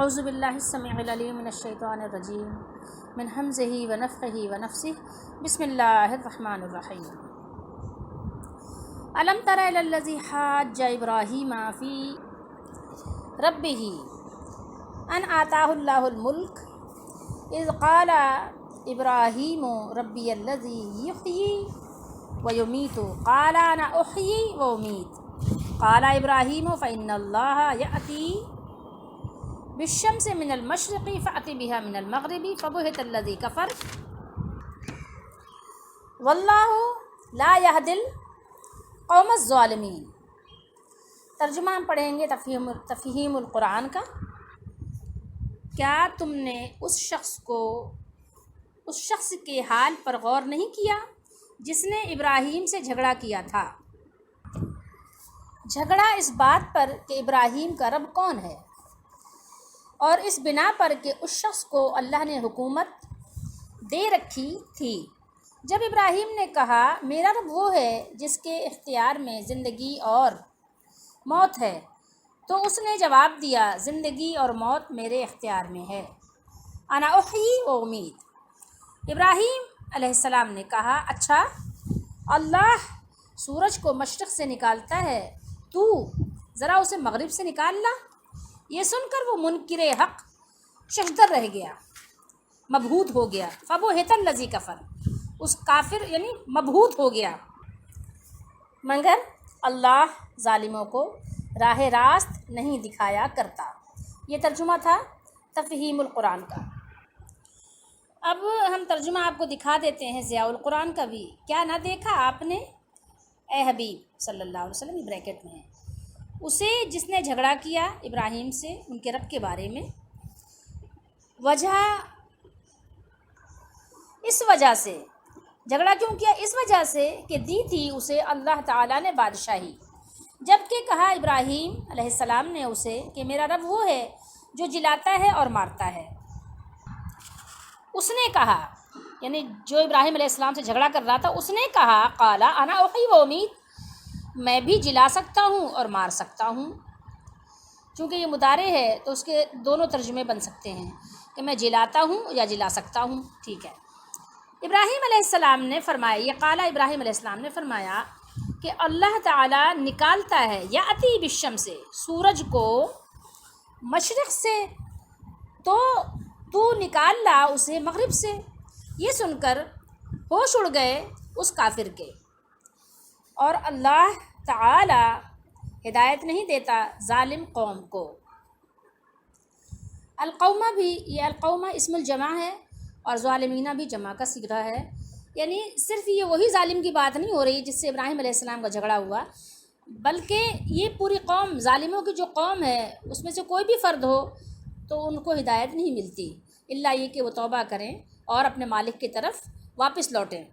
اعوذ باللہ السمیع العلیم من الشیطان الرجیم من ہمزہ ونفخہ ونفثہ بسم اللہ الرحمن الرحیم الم تر الی الذی حاج ابراہیم فی ربہ ان آتاہ اللہ الملک اذ قال ابراہیم ربی الذی یحیی ویمیت قال انا احیی وامیت قال ابراہیم فإن اللہ یأتی بالشمس من المشرق فأت بها من المغرب فبہت الذی کفر واللہ لا یہدی القوم الظالمین۔ ترجمہ ہم پڑھیں گے تفہیم القرآن کا۔ کیا تم نے اس شخص کے حال پر غور نہیں کیا جس نے ابراہیم سے جھگڑا کیا تھا؟ جھگڑا اس بات پر کہ ابراہیم کا رب کون ہے، اور اس بنا پر کہ اس شخص کو اللہ نے حکومت دے رکھی تھی۔ جب ابراہیم نے کہا میرا رب وہ ہے جس کے اختیار میں زندگی اور موت ہے، تو اس نے جواب دیا زندگی اور موت میرے اختیار میں ہے، انا احیی و امیت۔ ابراہیم علیہ السلام نے کہا اچھا، اللہ سورج کو مشرق سے نکالتا ہے، تو ذرا اسے مغرب سے نکال لا۔ یہ سن کر وہ منکر حق ششدر رہ گیا، مبہوت ہو گیا۔ فبہت الذی کفر، اس کافر یعنی مبہوت ہو گیا، مگر اللہ ظالموں کو راہ راست نہیں دکھایا کرتا۔ یہ ترجمہ تھا تفہیم القرآن کا۔ اب ہم ترجمہ آپ کو دکھا دیتے ہیں ضیاء القرآن کا بھی۔ کیا نہ دیکھا آپ نے اے حبیب صلی اللہ علیہ وسلم، یہ بریکٹ میں ہے، اسے جس نے جھگڑا کیا ابراہیم سے ان کے رب کے بارے میں، وجہ اس وجہ سے جھگڑا کیوں کیا؟ اس وجہ سے کہ دی تھی اسے اللہ تعالیٰ نے بادشاہی، جب کہ کہا ابراہیم علیہ السلام نے اسے کہ میرا رب وہ ہے جو جلاتا ہے اور مارتا ہے۔ اس نے کہا، یعنی جو ابراہیم علیہ السلام سے جھگڑا کر رہا تھا، اس نے کہا قال انا احیی و امیت، میں بھی جلا سکتا ہوں اور مار سکتا ہوں۔ چونکہ یہ مضارع ہے تو اس کے دونوں ترجمے بن سکتے ہیں کہ میں جلاتا ہوں یا جلا سکتا ہوں، ٹھیک ہے۔ ابراہیم علیہ السلام نے فرمایا، یہ قال ابراہیم علیہ السلام نے فرمایا کہ اللہ تعالیٰ نکالتا ہے یأتی بالشمس، سورج کو مشرق سے، تو نکال لا اسے مغرب سے۔ یہ سن کر ہوش اڑ گئے اس کافر کے، اور اللہ تعالی ہدایت نہیں دیتا ظالم قوم کو۔ القومہ بھی، یہ القومہ اسم الجمع ہے اور ظالمینہ بھی جمع کا صیغہ ہے، یعنی صرف یہ وہی ظالم کی بات نہیں ہو رہی جس سے ابراہیم علیہ السلام کا جھگڑا ہوا، بلکہ یہ پوری قوم، ظالموں کی جو قوم ہے اس میں سے کوئی بھی فرد ہو تو ان کو ہدایت نہیں ملتی، الا یہ کہ وہ توبہ کریں اور اپنے مالک کی طرف واپس لوٹیں۔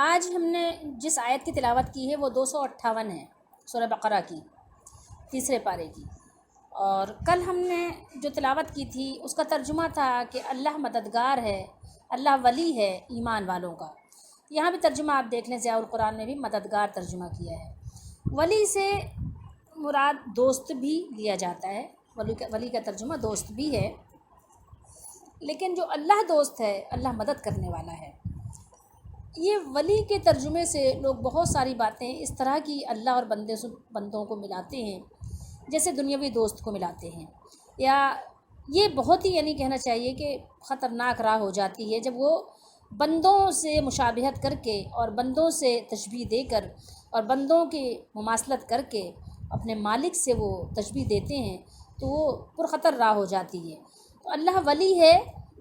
آج ہم نے جس آیت کی تلاوت کی ہے وہ 258 ہے، سورہ بقرہ کی 3 پارے کی، اور کل ہم نے جو تلاوت کی تھی اس کا ترجمہ تھا کہ اللہ مددگار ہے، اللہ ولی ہے ایمان والوں کا۔ یہاں بھی ترجمہ آپ دیکھ لیں، ضیاء القرآن نے بھی مددگار ترجمہ کیا ہے۔ ولی سے مراد دوست بھی لیا جاتا ہے، ولی کا ترجمہ دوست بھی ہے، لیکن جو اللہ دوست ہے، اللہ مدد کرنے والا ہے۔ یہ ولی کے ترجمے سے لوگ بہت ساری باتیں اس طرح کی اللہ اور بندوں کو ملاتے ہیں جیسے دنیاوی دوست کو ملاتے ہیں، یا یہ بہت ہی یعنی کہنا چاہیے کہ خطرناک راہ ہو جاتی ہے جب وہ بندوں سے مشابہت کر کے اور بندوں سے تشبیہ دے کر اور بندوں کی مماثلت کر کے اپنے مالک سے وہ تشبیہ دیتے ہیں، تو وہ پرخطر راہ ہو جاتی ہے۔ تو اللہ ولی ہے،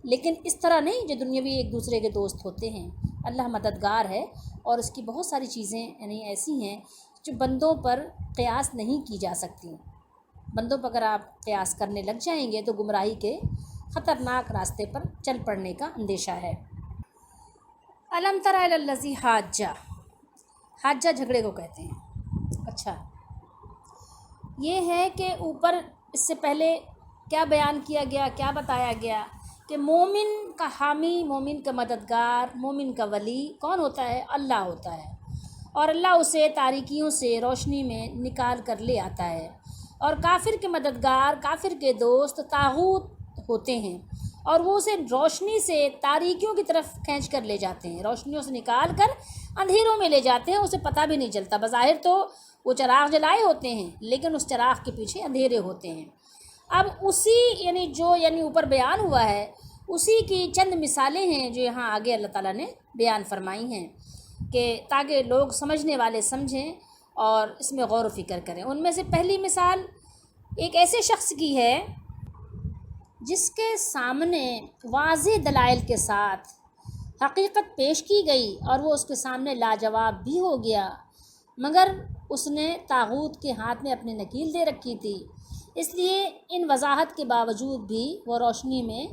لیکن اس طرح نہیں جو دنیاوی ایک دوسرے کے دوست ہوتے ہیں۔ اللہ مددگار ہے، اور اس کی بہت ساری چیزیں یعنی ایسی ہیں جو بندوں پر قیاس نہیں کی جا سکتی۔ بندوں پر اگر آپ قیاس کرنے لگ جائیں گے تو گمراہی کے خطرناک راستے پر چل پڑنے کا اندیشہ ہے۔ الم تر الی الذی حاجہ جھگڑے کو کہتے ہیں۔ اچھا، یہ ہے کہ اوپر اس سے پہلے کیا بیان کیا گیا، کیا بتایا گیا کہ مومن کا حامی، مومن کا مددگار، مومن کا ولی کون ہوتا ہے؟ اللہ ہوتا ہے، اور اللہ اسے تاریکیوں سے روشنی میں نکال کر لے آتا ہے، اور کافر کے مددگار، کافر کے دوست طاغوت ہوتے ہیں، اور وہ اسے روشنی سے تاریکیوں کی طرف کھینچ کر لے جاتے ہیں، روشنیوں سے نکال کر اندھیروں میں لے جاتے ہیں، اسے پتہ بھی نہیں چلتا۔ بظاہر تو وہ چراغ جلائے ہوتے ہیں لیکن اس چراغ کے پیچھے اندھیرے ہوتے ہیں۔ اب اسی جو اوپر بیان ہوا ہے، اسی کی چند مثالیں ہیں جو یہاں آگے اللہ تعالیٰ نے بیان فرمائی ہیں، کہ تاکہ لوگ سمجھنے والے سمجھیں اور اس میں غور و فکر کریں۔ ان میں سے پہلی مثال ایک ایسے شخص کی ہے جس کے سامنے واضح دلائل کے ساتھ حقیقت پیش کی گئی اور وہ اس کے سامنے لاجواب بھی ہو گیا، مگر اس نے طاغوت کے ہاتھ میں اپنی نکیل دے رکھی تھی، اس لیے ان وضاحت کے باوجود بھی وہ روشنی میں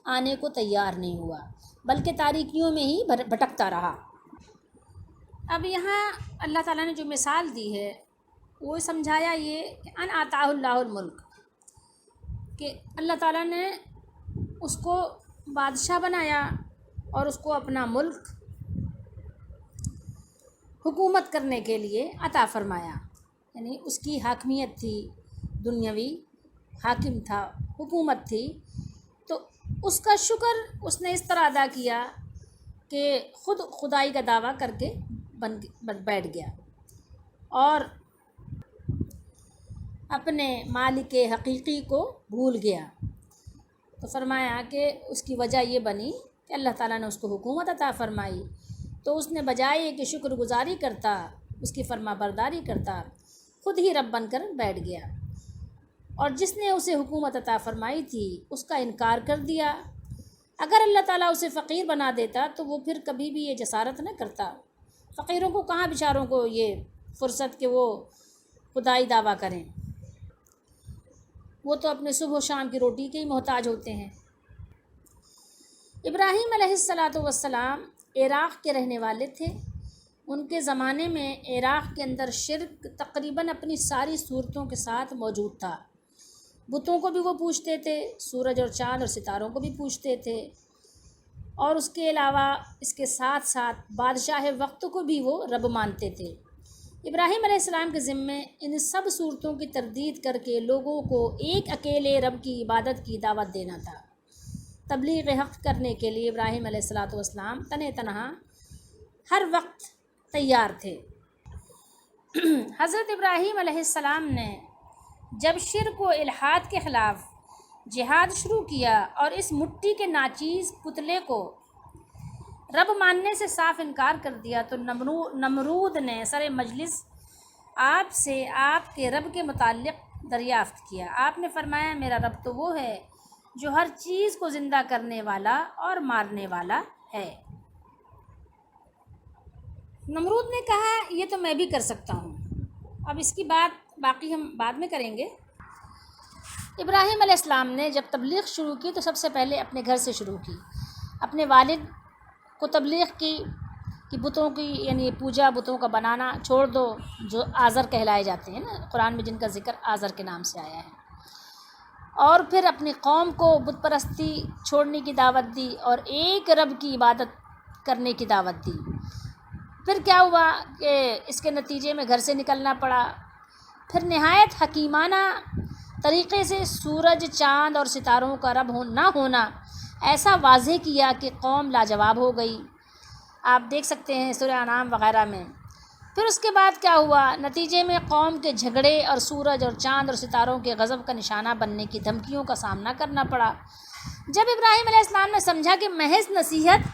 آنے کو تیار نہیں ہوا، بلکہ تاریکیوں میں ہی بھٹکتا رہا۔ اب یہاں اللہ تعالیٰ نے جو مثال دی ہے وہ سمجھایا یہ کہ ان آتاہ اللہ الملک، کہ اللہ تعالیٰ نے اس کو بادشاہ بنایا اور اس کو اپنا ملک حکومت کرنے کے لیے عطا فرمایا، یعنی اس کی حاکمیت تھی، دنیاوی حاکم تھا، حکومت تھی، تو اس کا شکر اس نے اس طرح ادا کیا کہ خود خدائی کا دعویٰ کر کے بیٹھ گیا اور اپنے مالک حقیقی کو بھول گیا۔ تو فرمایا کہ اس کی وجہ یہ بنی کہ اللہ تعالیٰ نے اس کو حکومت عطا فرمائی، تو اس نے بجائے کہ شکر گزاری کرتا، اس کی فرما برداری کرتا، خود ہی رب بن کر بیٹھ گیا، اور جس نے اسے حکومت عطا فرمائی تھی اس کا انکار کر دیا۔ اگر اللہ تعالیٰ اسے فقیر بنا دیتا تو وہ پھر کبھی بھی یہ جسارت نہ کرتا۔ فقیروں کو کہاں بیچاروں کو یہ فرصت کہ وہ خدائی دعویٰ کریں، وہ تو اپنے صبح و شام کی روٹی کے ہی محتاج ہوتے ہیں۔ ابراہیم علیہ السلام عراق کے رہنے والے تھے۔ ان کے زمانے میں عراق کے اندر شرک تقریباً اپنی ساری صورتوں کے ساتھ موجود تھا۔ بتوں کو بھی وہ پوجتے تھے، سورج اور چاند اور ستاروں کو بھی پوجتے تھے، اور اس کے علاوہ اس کے ساتھ ساتھ بادشاہ وقت کو بھی وہ رب مانتے تھے۔ ابراہیم علیہ السلام کے ذمے ان سب صورتوں کی تردید کر کے لوگوں کو ایک اکیلے رب کی عبادت کی دعوت دینا تھا۔ تبلیغ حق کرنے کے لیے ابراہیم علیہ السلام تنہا ہر وقت تیار تھے۔ حضرت ابراہیم علیہ السلام نے جب شرک و الحاد کے خلاف جہاد شروع کیا اور اس مٹی کے ناچیز پتلے کو رب ماننے سے صاف انکار کر دیا، تو نمرود نے سر مجلس آپ سے آپ کے رب کے متعلق دریافت کیا۔ آپ نے فرمایا میرا رب تو وہ ہے جو ہر چیز کو زندہ کرنے والا اور مارنے والا ہے۔ نمرود نے کہا یہ تو میں بھی کر سکتا ہوں۔ اب اس کی بات باقی ہم بعد میں کریں گے۔ ابراہیم علیہ السلام نے جب تبلیغ شروع کی تو سب سے پہلے اپنے گھر سے شروع کی، اپنے والد کو تبلیغ کی کہ بتوں کی یعنی پوجا، بتوں کا بنانا چھوڑ دو، جو آزر کہلائے جاتے ہیں نا، قرآن میں جن کا ذکر آزر کے نام سے آیا ہے، اور پھر اپنی قوم کو بت پرستی چھوڑنے کی دعوت دی اور ایک رب کی عبادت کرنے کی دعوت دی۔ پھر کیا ہوا کہ اس کے نتیجے میں گھر سے نکلنا پڑا۔ پھر نہایت حکیمانہ طریقے سے سورج، چاند اور ستاروں کا رب نہ ہونا ایسا واضح کیا کہ قوم لاجواب ہو گئی۔ آپ دیکھ سکتے ہیں سورہ انعام وغیرہ میں۔ پھر اس کے بعد کیا ہوا، نتیجے میں قوم کے جھگڑے اور سورج اور چاند اور ستاروں کے غضب کا نشانہ بننے کی دھمکیوں کا سامنا کرنا پڑا۔ جب ابراہیم علیہ السلام نے سمجھا کہ محض نصیحت،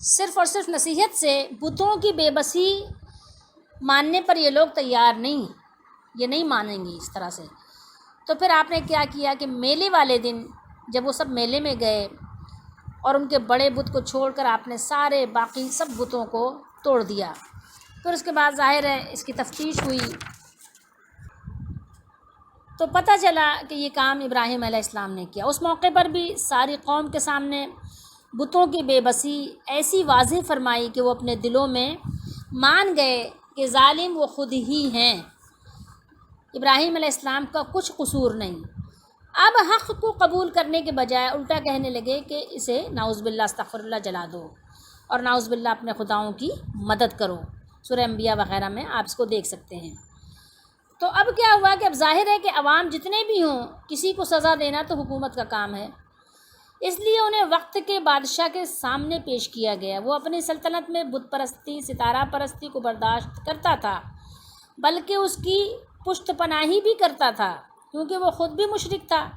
صرف اور صرف نصیحت سے بتوں کی بے بسی ماننے پر یہ لوگ تیار نہیں، یہ نہیں مانیں گے اس طرح سے، تو پھر آپ نے کیا کیا کہ میلے والے دن جب وہ سب میلے میں گئے اور ان کے بڑے بت کو چھوڑ کر آپ نے سارے باقی سب بتوں کو توڑ دیا۔ پھر اس کے بعد ظاہر ہے اس کی تفتیش ہوئی تو پتہ چلا کہ یہ کام ابراہیم علیہ السلام نے کیا۔ اس موقع پر بھی ساری قوم کے سامنے بتوں کی بے بسی ایسی واضح فرمائی کہ وہ اپنے دلوں میں مان گئے کہ ظالم وہ خود ہی ہیں، ابراہیم علیہ السلام کا کچھ قصور نہیں۔ اب حق کو قبول کرنے کے بجائے الٹا کہنے لگے کہ اسے نعوذ باللہ استغفر اللہ جلا دو اور نعوذ باللہ اپنے خداؤں کی مدد کرو۔ سورہ انبیاء وغیرہ میں آپ اس کو دیکھ سکتے ہیں۔ تو اب کیا ہوا کہ اب ظاہر ہے کہ عوام جتنے بھی ہوں کسی کو سزا دینا تو حکومت کا کام ہے، اس لیے انہیں وقت کے بادشاہ کے سامنے پیش کیا گیا۔ وہ اپنی سلطنت میں بت پرستی، ستارہ پرستی کو برداشت کرتا تھا، بلکہ اس کی پشت پناہی بھی کرتا تھا، کیونکہ وہ خود بھی مشرک تھا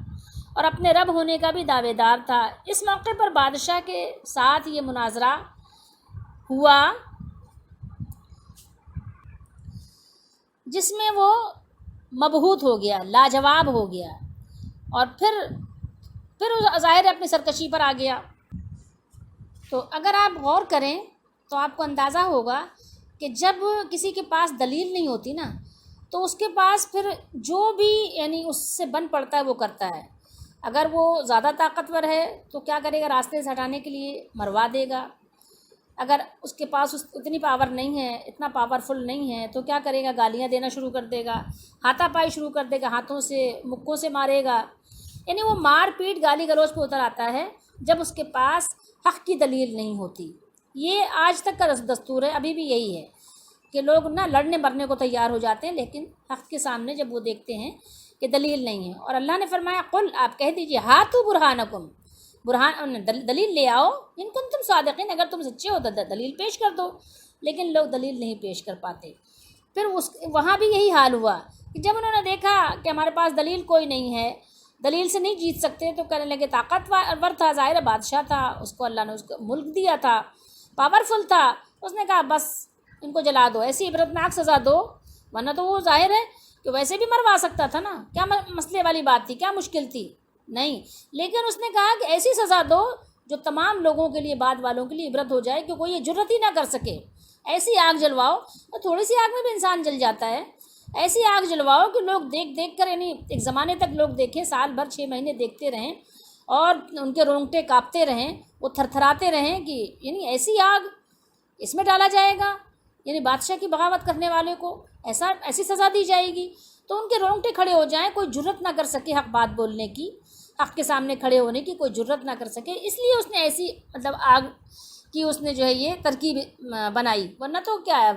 اور اپنے رب ہونے کا بھی دعوے دار تھا۔ اس موقع پر بادشاہ کے ساتھ یہ مناظرہ ہوا جس میں وہ مبہوت ہو گیا، لاجواب ہو گیا، اور پھر ظاہر ہے اپنی سرکشی پر آ گیا۔ تو اگر آپ غور کریں تو آپ کو اندازہ ہوگا کہ جب کسی کے پاس دلیل نہیں ہوتی نا تو اس کے پاس پھر جو بھی یعنی اس سے بن پڑتا ہے وہ کرتا ہے۔ اگر وہ زیادہ طاقتور ہے تو کیا کرے گا، راستے سے ہٹانے کے لیے مروا دے گا۔ اگر اس کے پاس اتنی پاور نہیں ہے، اتنا پاورفل نہیں ہے تو کیا کرے گا، گالیاں دینا شروع کر دے گا، ہاتھا پائی شروع کر دے گا، ہاتھوں سے مکوں سے مارے گا، یعنی وہ مار پیٹ گالی گلوچ پہ اتر آتا ہے جب اس کے پاس حق کی دلیل نہیں ہوتی۔ یہ آج تک کا دستور ہے، ابھی بھی یہی ہے کہ لوگ نہ لڑنے مرنے کو تیار ہو جاتے ہیں، لیکن حق کے سامنے جب وہ دیکھتے ہیں کہ دلیل نہیں ہے، اور اللہ نے فرمایا قل، آپ کہہ دیجئے ہاتھو برہانکم، برہان دلیل لے آؤ، ان کنتم صادقین، اگر تم سچے ہو تو دلیل پیش کر دو، لیکن لوگ دلیل نہیں پیش کر پاتے۔ پھر وہاں بھی یہی حال ہوا کہ جب انہوں نے دیکھا کہ ہمارے پاس دلیل کوئی نہیں ہے، دلیل سے نہیں جیت سکتے، تو کہنے لگے طاقتور تھا، ظاہر بادشاہ تھا، اس کو اللہ نے اس کو ملک دیا تھا، پاورفل تھا، اس نے کہا بس ان کو جلا دو، ایسی عبرتناک سزا دو، ورنہ تو وہ ظاہر ہے کہ ویسے بھی مروا سکتا تھا نا، کیا مسئلے والی بات تھی، کیا مشکل تھی، نہیں، لیکن اس نے کہا کہ ایسی سزا دو جو تمام لوگوں کے لیے، بعد والوں کے لیے عبرت ہو جائے کہ کوئی یہ جرت ہی نہ کر سکے۔ ایسی آگ جلواؤ، تو تھوڑی سی آگ میں بھی انسان جل جاتا ہے، ایسی آگ جلواؤ کہ لوگ دیکھ کر، یعنی ایک زمانے تک لوگ دیکھیں، سال بھر 6 مہینے دیکھتے رہیں اور ان کے رونگٹے کانپتے رہیں، وہ تھرتھراتے رہیں کہ یعنی ایسی آگ اس میں ڈالا جائے گا، یعنی بادشاہ کی بغاوت کرنے والے کو ایسی سزا دی جائے گی، تو ان کے رونگٹے کھڑے ہو جائیں، کوئی جرت نہ کر سکے حق بات بولنے کی، حق کے سامنے کھڑے ہونے کی کوئی جرت نہ کر سکے، اس لیے اس نے ایسی مطلب آگ کی اس نے جو ہے یہ ترکیب بنائی، ورنہ تو کیا ہے،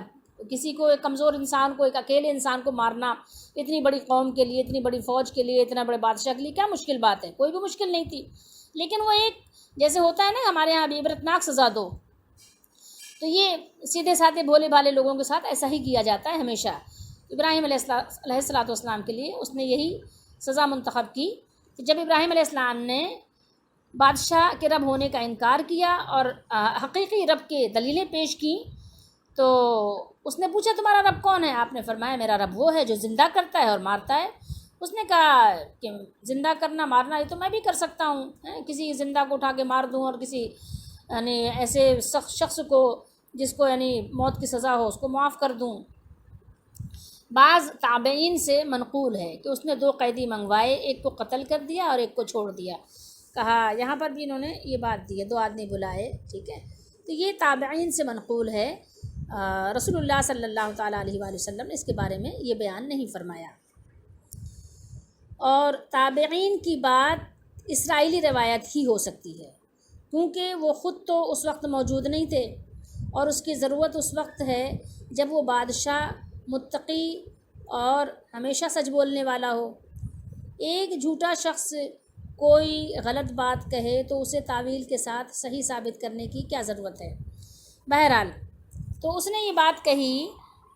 کسی کو، ایک کمزور انسان کو، ایک اکیلے انسان کو مارنا اتنی بڑی قوم کے لیے، اتنی بڑی فوج کے لیے، اتنا بڑے بادشاہ کے لیے کیا مشکل بات ہے، کوئی بھی مشکل نہیں تھی، لیکن وہ ایک جیسے ہوتا ہے نا ہمارے یہاں بھی عبرتناک سزا دو، تو یہ سیدھے سادھے بھولے بھالے لوگوں کے ساتھ ایسا ہی کیا جاتا ہے ہمیشہ۔ ابراہیم علیہ السلام کے لیے اس نے یہی سزا منتخب کی کہ جب ابراہیم علیہ السلام نے بادشاہ کے رب ہونے کا انکار کیا اور حقیقی رب کے دلیلیں پیش کی، تو اس نے پوچھا تمہارا رب کون ہے؟ آپ نے فرمایا میرا رب وہ ہے جو زندہ کرتا ہے اور مارتا ہے۔ اس نے کہا کہ زندہ کرنا مارنا یہ تو میں بھی کر سکتا ہوں، کسی زندہ کو اٹھا کے مار دوں اور کسی یعنی ایسے شخص کو جس کو یعنی موت کی سزا ہو اس کو معاف کر دوں۔ بعض تابعین سے منقول ہے کہ اس نے 2 قیدی منگوائے، ایک کو قتل کر دیا اور ایک کو چھوڑ دیا، کہا یہاں پر بھی انہوں نے یہ بات دی ہے، 2 آدمی بلائے، ٹھیک ہے، تو یہ تابعین سے منقول ہے، رسول اللہ صلی اللہ تعالیٰ علیہ وآلہ وسلم نے اس کے بارے میں یہ بیان نہیں فرمایا۔ اور تابعین کی بات اسرائیلی روایت ہی ہو سکتی ہے، کیونکہ وہ خود تو اس وقت موجود نہیں تھے، اور اس کی ضرورت اس وقت ہے جب وہ بادشاہ متقی اور ہمیشہ سچ بولنے والا ہو۔ ایک جھوٹا شخص کوئی غلط بات کہے تو اسے تاویل کے ساتھ صحیح ثابت کرنے کی کیا ضرورت ہے؟ بہرحال تو اس نے یہ بات کہی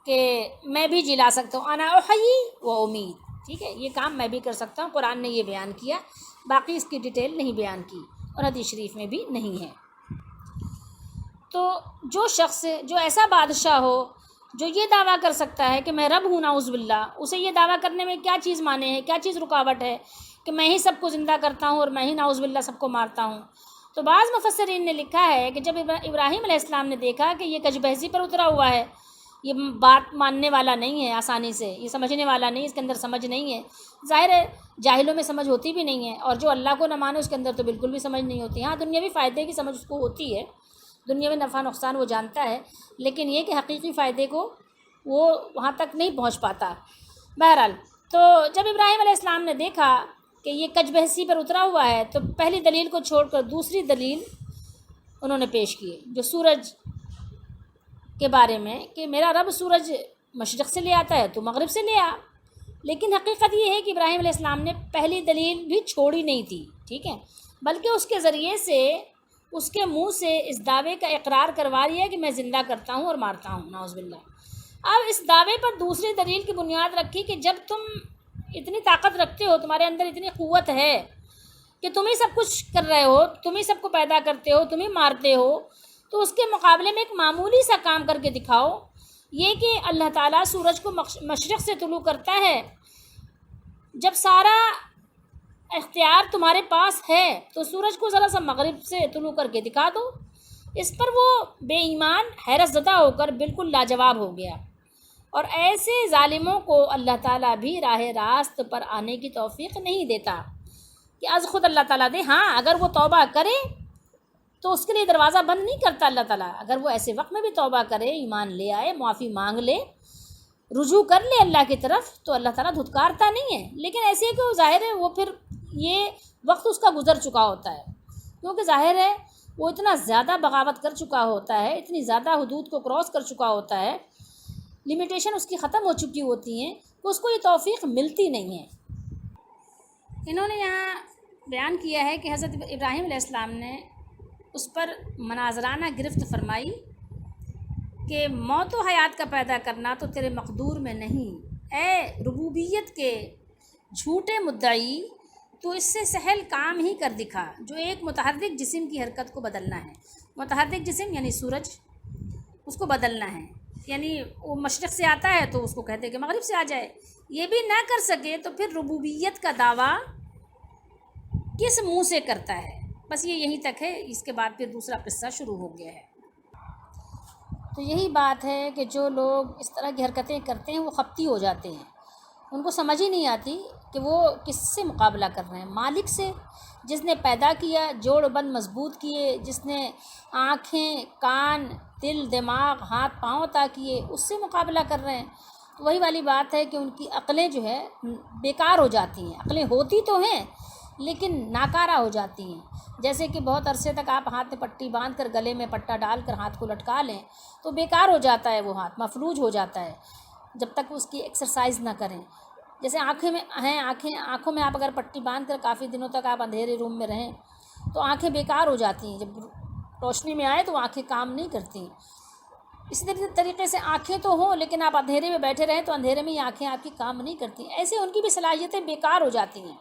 کہ میں بھی جلا سکتا ہوں، انا احیی و امید، ٹھیک ہے، یہ کام میں بھی کر سکتا ہوں، قرآن نے یہ بیان کیا، باقی اس کی ڈیٹیل نہیں بیان کی اور حدیث شریف میں بھی نہیں ہے۔ تو جو شخص، جو ایسا بادشاہ ہو جو یہ دعویٰ کر سکتا ہے کہ میں رب ہوں، نعوذ باللہ، اسے یہ دعویٰ کرنے میں کیا چیز مانے ہے، کیا چیز رکاوٹ ہے کہ میں ہی سب کو زندہ کرتا ہوں اور میں ہی نعوذ باللہ سب کو مارتا ہوں؟ تو بعض مفسرین نے لکھا ہے کہ جب ابراہیم علیہ السلام نے دیکھا کہ یہ کج بحثی پر اترا ہوا ہے، یہ بات ماننے والا نہیں ہے آسانی سے، یہ سمجھنے والا نہیں، اس کے اندر سمجھ نہیں ہے، ظاہر ہے جاہلوں میں سمجھ ہوتی بھی نہیں ہے، اور جو اللہ کو نہ مانے اس کے اندر تو بالکل بھی سمجھ نہیں ہوتی۔ ہاں دنیاوی فائدے کی سمجھ اس کو ہوتی ہے، دنیاوی نفع نقصان وہ جانتا ہے، لیکن یہ کہ حقیقی فائدے کو وہ وہاں تک نہیں پہنچ پاتا۔ بہرحال تو جب ابراہیم علیہ السلام نے دیکھا کہ یہ کج بحثی پر اترا ہوا ہے، تو پہلی دلیل کو چھوڑ کر دوسری دلیل انہوں نے پیش کی، جو سورج کے بارے میں، کہ میرا رب سورج مشرق سے لے آتا ہے تو مغرب سے لے آ، لیکن حقیقت یہ ہے کہ ابراہیم علیہ السلام نے پہلی دلیل بھی چھوڑی نہیں تھی، ٹھیک ہے، بلکہ اس کے ذریعے سے اس کے منہ سے اس دعوے کا اقرار کروا دیا کہ میں زندہ کرتا ہوں اور مارتا ہوں، نعوذ باللہ۔ اب اس دعوے پر دوسری دلیل کی بنیاد رکھی کہ جب تم اتنی طاقت رکھتے ہو، تمہارے اندر اتنی قوت ہے کہ تم ہی سب کچھ کر رہے ہو، تم ہی سب کو پیدا کرتے ہو، تم ہی مارتے ہو، تو اس کے مقابلے میں ایک معمولی سا کام کر کے دکھاؤ، یہ کہ اللہ تعالیٰ سورج کو مشرق سے طلوع کرتا ہے۔ جب سارا اختیار تمہارے پاس ہے تو سورج کو ذرا سا مغرب سے طلوع کر کے دکھا دو۔ اس پر وہ بے ایمان حیرت زدہ ہو کر بالکل لاجواب ہو گیا، اور ایسے ظالموں کو اللہ تعالیٰ بھی راہ راست پر آنے کی توفیق نہیں دیتا کہ از خود اللہ تعالیٰ دے۔ ہاں، اگر وہ توبہ کرے تو اس کے لیے دروازہ بند نہیں کرتا اللہ تعالیٰ، اگر وہ ایسے وقت میں بھی توبہ کرے، ایمان لے آئے، معافی مانگ لے، رجوع کر لے اللہ کی طرف، تو اللہ تعالیٰ دھتکارتا نہیں ہے۔ لیکن ایسے کہ ظاہر ہے وہ پھر یہ وقت اس کا گزر چکا ہوتا ہے، کیونکہ ظاہر ہے وہ اتنا زیادہ بغاوت کر چکا ہوتا ہے، اتنی زیادہ حدود کو کراس کر چکا ہوتا ہے، لمیٹیشن اس کی ختم ہو چکی ہوتی ہیں کہ اس کو یہ توفیق ملتی نہیں ہے۔ انہوں نے یہاں بیان کیا ہے کہ حضرت ابراہیم علیہ السلام نے اس پر مناظرانہ گرفت فرمائی کہ موت و حیات کا پیدا کرنا تو تیرے مقدور میں نہیں، اے ربوبیت کے جھوٹے مدعی، تو اس سے سہل کام ہی کر دکھا جو ایک متحرک جسم کی حرکت کو بدلنا ہے۔ متحرک جسم یعنی سورج، اس کو بدلنا ہے، یعنی وہ مشرق سے آتا ہے تو اس کو کہتے ہیں کہ مغرب سے آ جائے، یہ بھی نہ کر سکے تو پھر ربوبیت کا دعویٰ کس منہ سے کرتا ہے؟ بس یہ یہیں تک ہے، اس کے بعد پھر دوسرا قصہ شروع ہو گیا ہے۔ تو یہی بات ہے کہ جو لوگ اس طرح کی حرکتیں کرتے ہیں وہ خپتی ہو جاتے ہیں، ان کو سمجھ ہی نہیں آتی کہ وہ کس سے مقابلہ کر رہے ہیں، مالک سے، جس نے پیدا کیا، جوڑ بند مضبوط کیے، جس نے آنکھیں، کان، دل، دماغ، ہاتھ پاؤں عطا کیے، اس سے مقابلہ کر رہے ہیں۔ تو وہی والی بات ہے کہ ان کی عقلیں جو ہے بیکار ہو جاتی ہیں، عقلیں ہوتی تو ہیں لیکن ناکارہ ہو جاتی ہیں۔ جیسے کہ بہت عرصے تک آپ ہاتھ میں پٹی باندھ کر، گلے میں پٹا ڈال کر ہاتھ کو لٹکا لیں تو بیکار ہو جاتا ہے، وہ ہاتھ مفلوج ہو جاتا ہے جب تک اس کی ایکسرسائز نہ کریں۔ جیسے آنکھیں میں ہیں، آنکھوں میں آپ اگر پٹی باندھ کر کافی دنوں تک آپ اندھیرے روم میں رہیں تو آنکھیں بیکار ہو جاتی ہیں، جب روشنی میں آئے تو آنکھیں کام نہیں کرتی۔ اسی طریقے سے آنکھیں تو ہوں لیکن آپ اندھیرے میں بیٹھے رہیں تو اندھیرے میں یہ آنکھیں آپ کی کام نہیں کرتی، ایسے ان کی بھی صلاحیتیں بیکار ہو جاتی ہیں،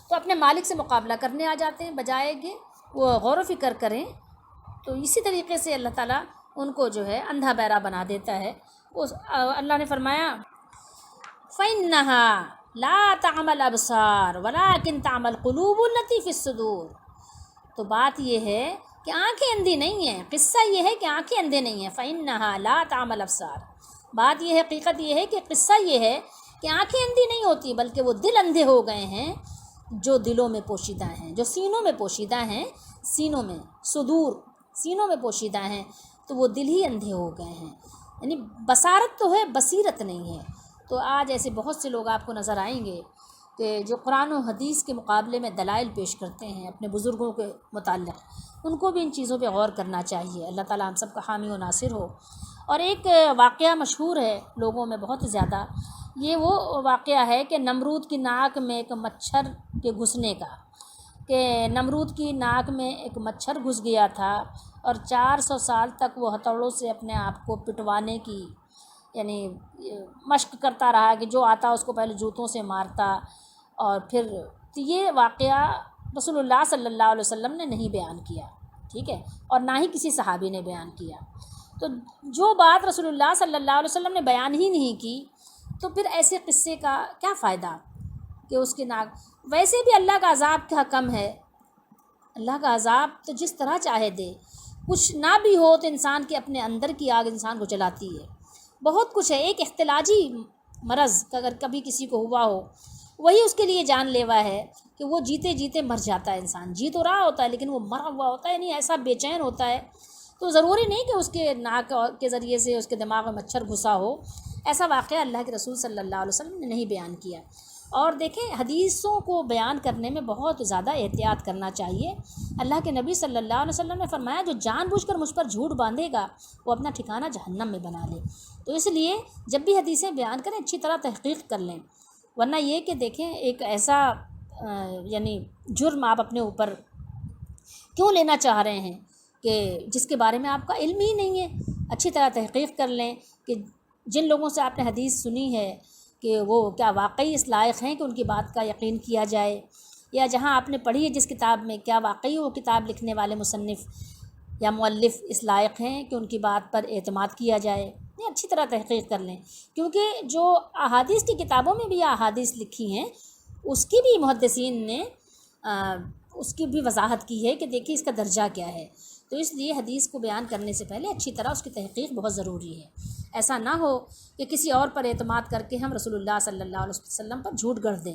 تو اپنے مالک سے مقابلہ کرنے آ جاتے ہیں بجائے کہ وہ غور و فکر کریں۔ تو اسی طریقے سے اللہ تعالیٰ ان کو جو ہے اندھا بہرا بنا دیتا ہے۔ اللہ نے فرمایا فَإِنَّهَا لَا تَعْمَى الْأَبْصَارُ وَلَكِنْ تَعْمَى الْقُلُوبُ الَّتِي فِي الصُّدُورِ۔ تو بات یہ ہے کہ آنکھیں اندھی نہیں ہیں، قصہ یہ ہے کہ آنکھیں اندھے نہیں ہیں، فَإِنَّهَا لَا تَعْمَى الْأَبْصَارُ۔ بات یہ ہے، حقیقت یہ ہے کہ قصہ یہ ہے کہ آنکھیں اندھی نہیں ہوتی بلکہ وہ دل اندھے ہو گئے ہیں جو دلوں میں پوشیدہ ہیں، جو سینوں میں پوشیدہ ہیں، سینوں میں، صدور، سینوں میں پوشیدہ ہیں، تو وہ دل ہی اندھے ہو گئے ہیں، یعنی بصارت تو ہے، بصیرت نہیں ہے۔ تو آج ایسے بہت سے لوگ آپ کو نظر آئیں گے کہ جو قرآن و حدیث کے مقابلے میں دلائل پیش کرتے ہیں اپنے بزرگوں کے متعلق، ان کو بھی ان چیزوں پہ غور کرنا چاہیے۔ اللہ تعالیٰ ہم سب کا حامی و ناصر ہو۔ اور ایک واقعہ مشہور ہے لوگوں میں بہت زیادہ، یہ وہ واقعہ ہے کہ نمرود کی ناک میں ایک مچھر کے گھسنے کا، کہ نمرود کی ناک میں ایک مچھر گھس گیا تھا اور 400 سال تک وہ ہتھوڑوں سے اپنے آپ کو پٹوانے کی یعنی مشق کرتا رہا کہ جو آتا اس کو پہلے جوتوں سے مارتا، اور پھر یہ واقعہ رسول اللہ صلی اللہ علیہ وسلم نے نہیں بیان کیا، ٹھیک ہے، اور نہ ہی کسی صحابی نے بیان کیا۔ تو جو بات رسول اللہ صلی اللہ علیہ وسلم نے بیان ہی نہیں کی تو پھر ایسے قصے کا کیا فائدہ کہ اس کی ناک۔ ویسے بھی اللہ کا عذاب کیا کم ہے، اللہ کا عذاب تو جس طرح چاہے دے، کچھ نہ بھی ہو تو انسان کے اپنے اندر کی آگ انسان کو جلاتی ہے، بہت کچھ ہے۔ ایک اختلاجی مرض اگر کبھی کسی کو ہوا ہو وہی اس کے لیے جان لیوا ہے کہ وہ جیتے جیتے مر جاتا ہے، انسان جی تو رہا ہوتا ہے لیکن وہ مرا ہوا ہوتا ہے، یعنی ایسا بے چین ہوتا ہے۔ تو ضروری نہیں کہ اس کے ناک کے ذریعے سے اس کے دماغ میں مچھر گھسا ہو، ایسا واقعہ اللہ کے رسول صلی اللہ علیہ وسلم نے نہیں بیان کیا۔ اور دیکھیں حدیثوں کو بیان کرنے میں بہت زیادہ احتیاط کرنا چاہیے۔ اللہ کے نبی صلی اللہ علیہ وسلم نے فرمایا جو جان بوجھ کر مجھ پر جھوٹ باندھے گا وہ اپنا ٹھکانہ جہنم میں بنا لے۔ تو اس لیے جب بھی حدیثیں بیان کریں اچھی طرح تحقیق کر لیں، ورنہ یہ کہ دیکھیں ایک ایسا یعنی جرم آپ اپنے اوپر کیوں لینا چاہ رہے ہیں کہ جس کے بارے میں آپ کا علم ہی نہیں ہے۔ اچھی طرح تحقیق کر لیں کہ جن لوگوں سے آپ نے حدیث سنی ہے کہ وہ کیا واقعی اس لائق ہیں کہ ان کی بات کا یقین کیا جائے، یا جہاں آپ نے پڑھی ہے جس کتاب میں کیا واقعی وہ کتاب لکھنے والے مصنف یا مؤلف اس لائق ہیں کہ ان کی بات پر اعتماد کیا جائے۔ یہ اچھی طرح تحقیق کر لیں، کیونکہ جو احادیث کی کتابوں میں بھی یہ احادیث لکھی ہیں اس کی بھی محدثین نے اس کی بھی وضاحت کی ہے کہ دیکھیے اس کا درجہ کیا ہے۔ تو اس لیے حدیث کو بیان کرنے سے پہلے اچھی طرح اس کی تحقیق بہت ضروری ہے۔ ایسا نہ ہو کہ کسی اور پر اعتماد کر کے ہم رسول اللہ صلی اللہ علیہ وسلم پر جھوٹ گڑھ دیں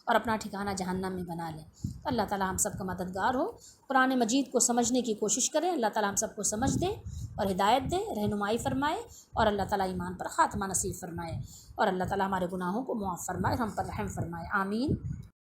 اور اپنا ٹھکانہ جہنم میں بنا لیں۔ اللہ تعالی ہم سب کا مددگار ہو۔ قرآن مجید کو سمجھنے کی کوشش کریں، اللہ تعالی ہم سب کو سمجھ دے اور ہدایت دے، رہنمائی فرمائے، اور اللہ تعالی ایمان پر خاتمہ نصیب فرمائے، اور اللہ تعالی ہمارے گناہوں کو معاف فرمائے، ہم پر رحم فرمائے، آمین۔